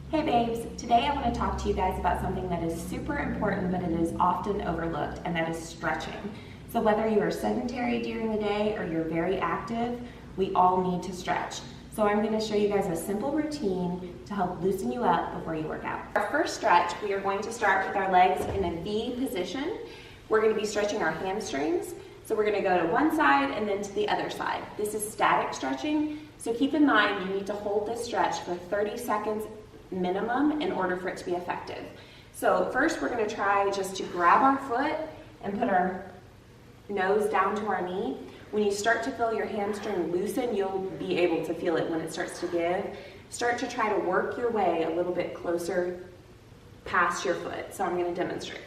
Hey babes, today I want to talk to you guys about something that is super important but it is often overlooked, and that is stretching. So whether you are sedentary during the day or you're very active, we all need to stretch. So I'm going to show you guys a simple routine to help loosen you up before you work out. Our first stretch, we are going to start with our legs in a V position. We're going to be stretching our hamstrings. So we're going to go to one side and then to the other side. This is static stretching, so keep in mind you need to hold this stretch for 30 seconds minimum in order for it to be effective. So first we're going to try just to grab our foot and put our nose down to our knee. When you start to feel your hamstring loosen, you'll be able to feel it when it starts to give. Start to try to work your way a little bit closer past your foot. So I'm going to demonstrate.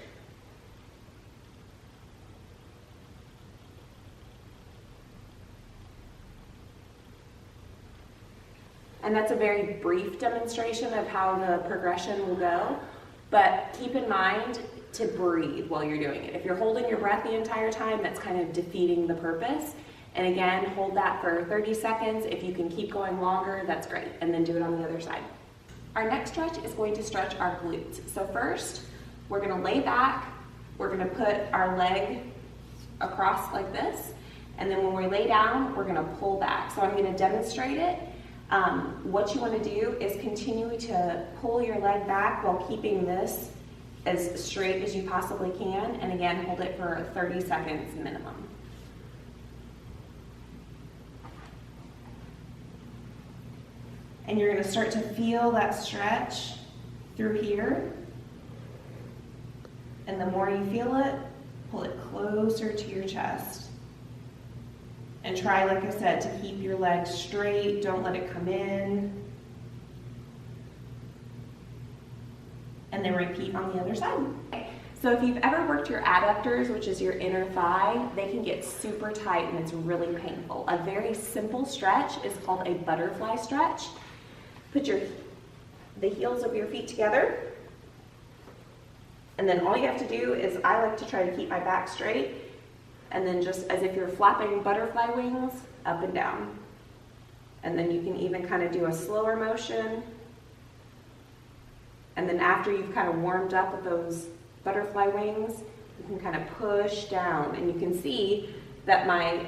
And that's a very brief demonstration of how the progression will go, but keep in mind to breathe while you're doing it. If you're holding your breath the entire time, that's kind of defeating the purpose. And again, hold that for 30 seconds. If you can keep going longer, that's great. And then do it on the other side. Our next stretch is going to stretch our glutes. So first, we're gonna lay back. We're gonna put our leg across like this. And then when we lay down, we're gonna pull back. So I'm gonna demonstrate it. What you want to do is continue to pull your leg back while keeping this as straight as you possibly can, and again, hold it for 30 seconds minimum. And you're going to start to feel that stretch through here, and the more you feel it, pull it closer to your chest. And try, like I said, to keep your legs straight. Don't let it come in. And then repeat on the other side. So if you've ever worked your adductors, which is your inner thigh, they can get super tight and it's really painful. A very simple stretch is called a butterfly stretch. Put the heels of your feet together. And then all you have to do is, I like to try to keep my back straight. And then just as if you're flapping butterfly wings, up and down. And then you can even kind of do a slower motion. And then after you've kind of warmed up with those butterfly wings, you can kind of push down. And you can see that my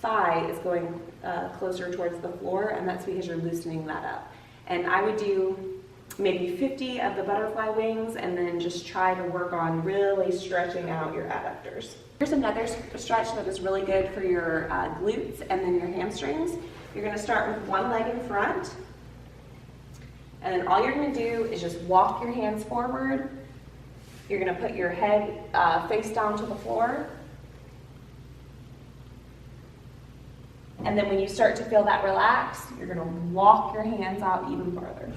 thigh is going closer towards the floor, and that's because you're loosening that up. And I would do maybe 50 of the butterfly wings, and then just try to work on really stretching out your adductors. Here's another stretch that is really good for your glutes and then your hamstrings. You're going to start with one leg in front, and then all you're going to do is just walk your hands forward. You're going to put your head face down to the floor. And then when you start to feel that relax, you're going to walk your hands out even farther.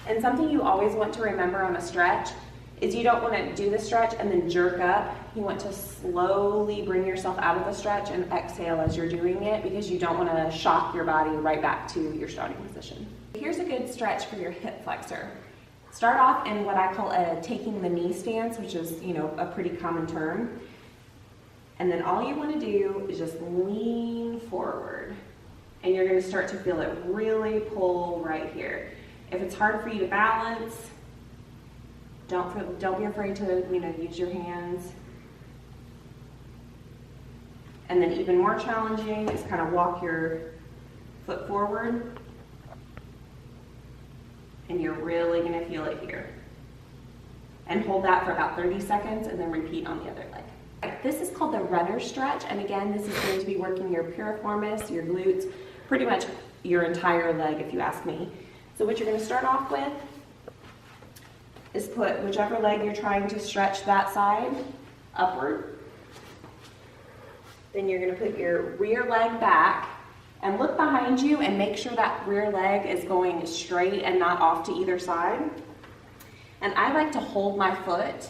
And something you always want to remember on a stretch is you don't want to do the stretch and then jerk up. You want to slowly bring yourself out of the stretch and exhale as you're doing it, because you don't want to shock your body right back to your starting position. Here's a good stretch for your hip flexor. Start off in what I call a taking the knee stance, which is, a pretty common term. And then all you want to do is just lean forward. And you're going to start to feel it really pull right here. If it's hard for you to balance, don't be afraid to use your hands. And then even more challenging is kind of walk your foot forward, and you're really going to feel it here. And hold that for about 30 seconds, and then repeat on the other leg. This is called the runner stretch, and again, this is going to be working your piriformis, your glutes, pretty much your entire leg if you ask me. So what you're going to start off with is put whichever leg you're trying to stretch that side upward. Then you're going to put your rear leg back and look behind you and make sure that rear leg is going straight and not off to either side. And I like to hold my foot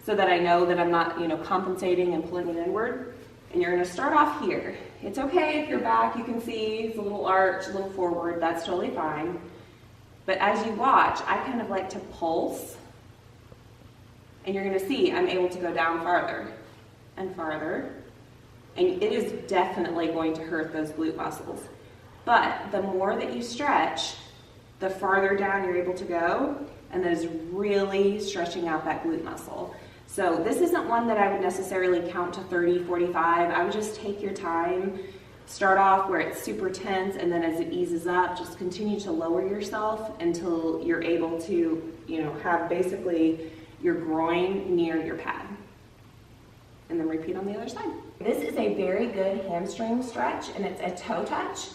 so that I know that I'm not, compensating and pulling it inward. And you're going to start off here. It's okay if your back, you can see, it's a little arch, a little forward, that's totally fine. But as you watch, I kind of like to pulse And you're gonna see I'm able to go down farther and farther. And it is definitely going to hurt those glute muscles. But the more that you stretch, the farther down you're able to go, and that is really stretching out that glute muscle. So this isn't one that I would necessarily count to 30, 45. I would just take your time, start off where it's super tense, and then as it eases up, just continue to lower yourself until you're able to, have basically your groin near your pad. And then repeat on the other side. This is a very good hamstring stretch, and it's a toe touch.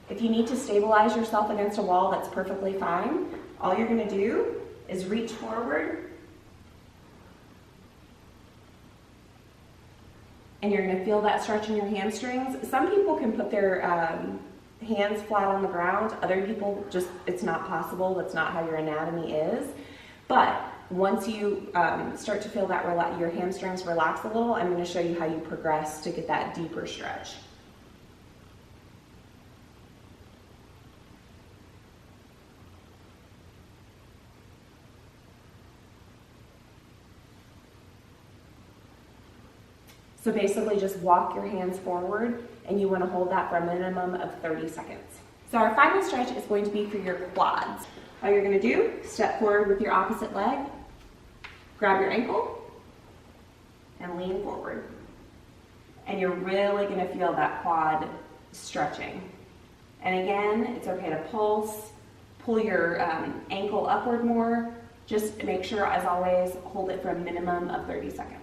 If you need to stabilize yourself against a wall, that's perfectly fine. All you're gonna do is reach forward, and you're gonna feel that stretch in your hamstrings. Some people can put their hands flat on the ground. Other people it's not possible. That's not how your anatomy is. But once you start to feel that your hamstrings relax a little, I'm going to show you how you progress to get that deeper stretch. So basically just walk your hands forward, and you want to hold that for a minimum of 30 seconds. So our final stretch is going to be for your quads. All you're going to do, step forward with your opposite leg, grab your ankle, and lean forward. And you're really going to feel that quad stretching. And again, it's okay to pulse, pull your ankle upward more. Just make sure, as always, hold it for a minimum of 30 seconds.